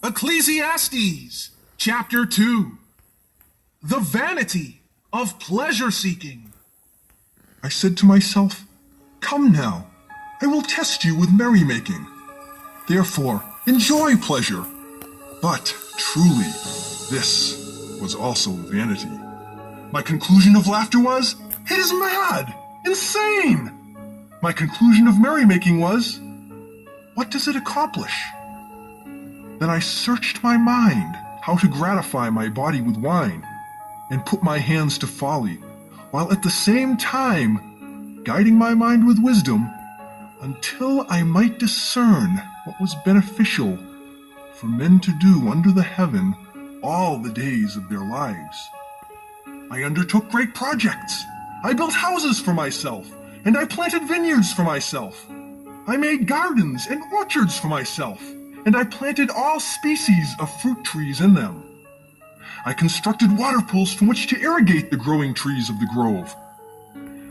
Ecclesiastes Chapter 2. The vanity of pleasure seeking. I said to myself, "Come now, I will test you with merrymaking. Therefore, enjoy pleasure." But truly, this was also vanity. My conclusion of laughter was, "It is mad, insane." My conclusion of merrymaking was, "What does it accomplish?" Then I searched my mind how to gratify my body with wine and put my hands to folly, while at the same time guiding my mind with wisdom until I might discern what was beneficial for men to do under the heaven all the days of their lives. I undertook great projects. I built houses for myself, and I planted vineyards for myself. I made gardens and orchards for myself, and I planted all species of fruit trees in them. I constructed water pools from which to irrigate the growing trees of the grove.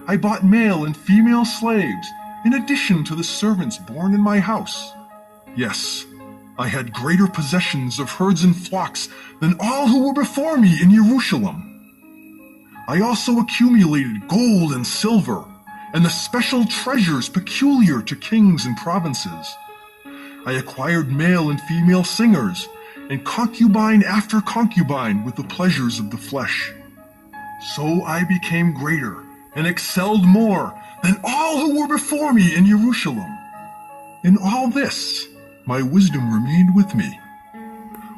I bought male and female slaves, in addition to the servants born in my house. Yes, I had greater possessions of herds and flocks than all who were before me in Jerusalem. I also accumulated gold and silver, and the special treasures peculiar to kings and provinces. I acquired male and female singers, and concubine after concubine with the pleasures of the flesh. So I became greater and excelled more than all who were before me in Jerusalem. In all this, my wisdom remained with me.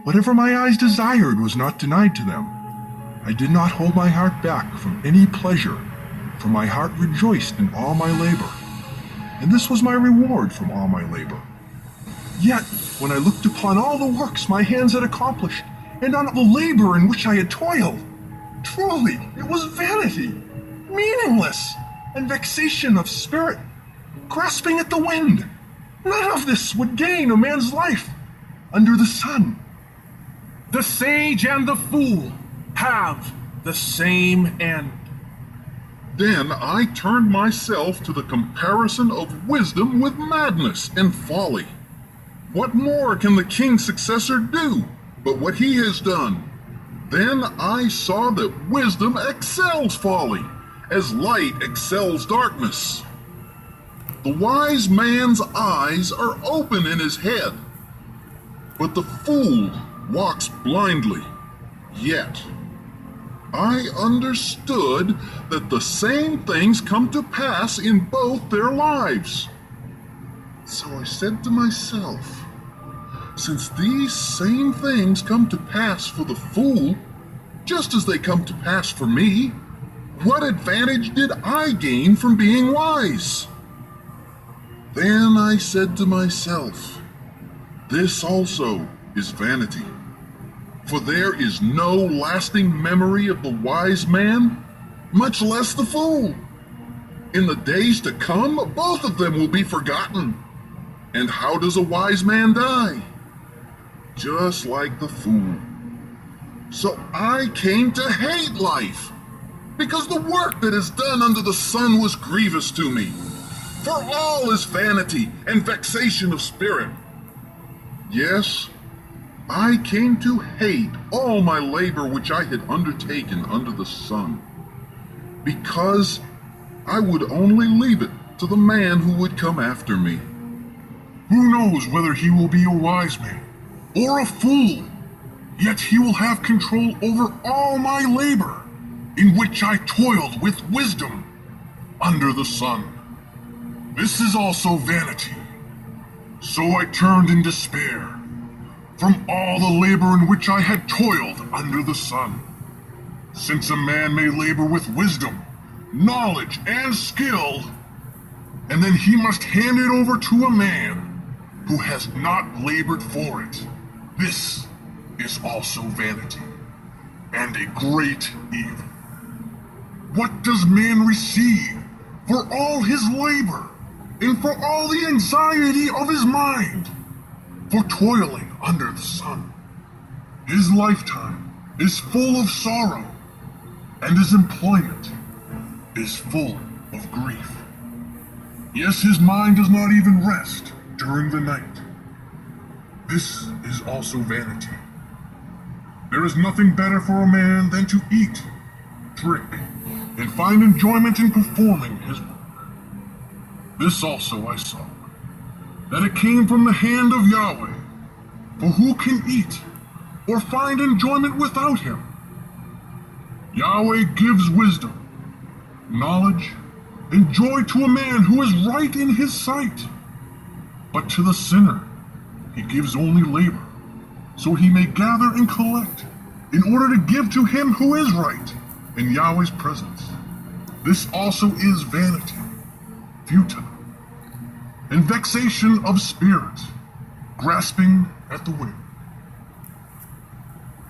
Whatever my eyes desired was not denied to them. I did not hold my heart back from any pleasure, for my heart rejoiced in all my labor, and this was my reward from all my labor. Yet, when I looked upon all the works my hands had accomplished, and on the labor in which I had toiled, truly it was vanity, meaningless, and vexation of spirit, grasping at the wind. None of this would gain a man's life under the sun. The sage and the fool have the same end. Then I turned myself to the comparison of wisdom with madness and folly. What more can the king's successor do but what he has done? Then I saw that wisdom excels folly, as light excels darkness. The wise man's eyes are open in his head, but the fool walks blindly. Yet I understood that the same things come to pass in both their lives. So I said to myself, since these same things come to pass for the fool, just as they come to pass for me, what advantage did I gain from being wise? Then I said to myself, this also is vanity. For there is no lasting memory of the wise man, much less the fool. In the days to come, both of them will be forgotten. And how does a wise man die? Just like the fool. So I came to hate life, because the work that is done under the sun was grievous to me. For all is vanity and vexation of spirit. Yes, I came to hate all my labor which I had undertaken under the sun, because I would only leave it to the man who would come after me. Who knows whether he will be a wise man or a fool? Yet he will have control over all my labor, in which I toiled with wisdom under the sun. This is also vanity. So I turned in despair from all the labor in which I had toiled under the sun. Since a man may labor with wisdom, knowledge, and skill, and then he must hand it over to a man who has not labored for it. This is also vanity, and a great evil. What does man receive for all his labor, and for all the anxiety of his mind, for toiling under the sun? His lifetime is full of sorrow, and his employment is full of grief. Yes, his mind does not even rest during the night. This is also vanity. There is nothing better for a man than to eat, drink, and find enjoyment in performing his work. This also I saw, that it came from the hand of Yahweh. For who can eat or find enjoyment without him? Yahweh gives wisdom, knowledge, and joy to a man who is right in his sight. But to the sinner he gives only labor, so he may gather and collect, in order to give to him who is right in Yahweh's presence. This also is vanity, futile, and vexation of spirit, grasping at the wind.